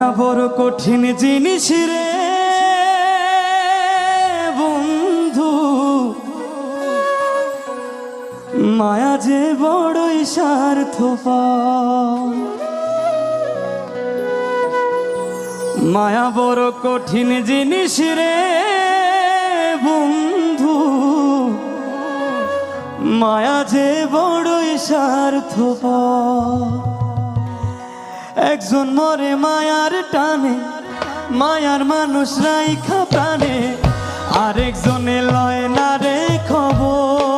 বড় কঠিন জিনিস রে বন্ধু, মায়া যে বড়ই স্বার্থপর। মায়া বড় কঠিন জিনিস রে বন্ধু, মায়া যে বড়ই স্বার্থপর। একজন মরে মায়ার টানে, মায়ার মানুষ রাইখা প্রাণে, আরেকজনে লয় না রে খবর।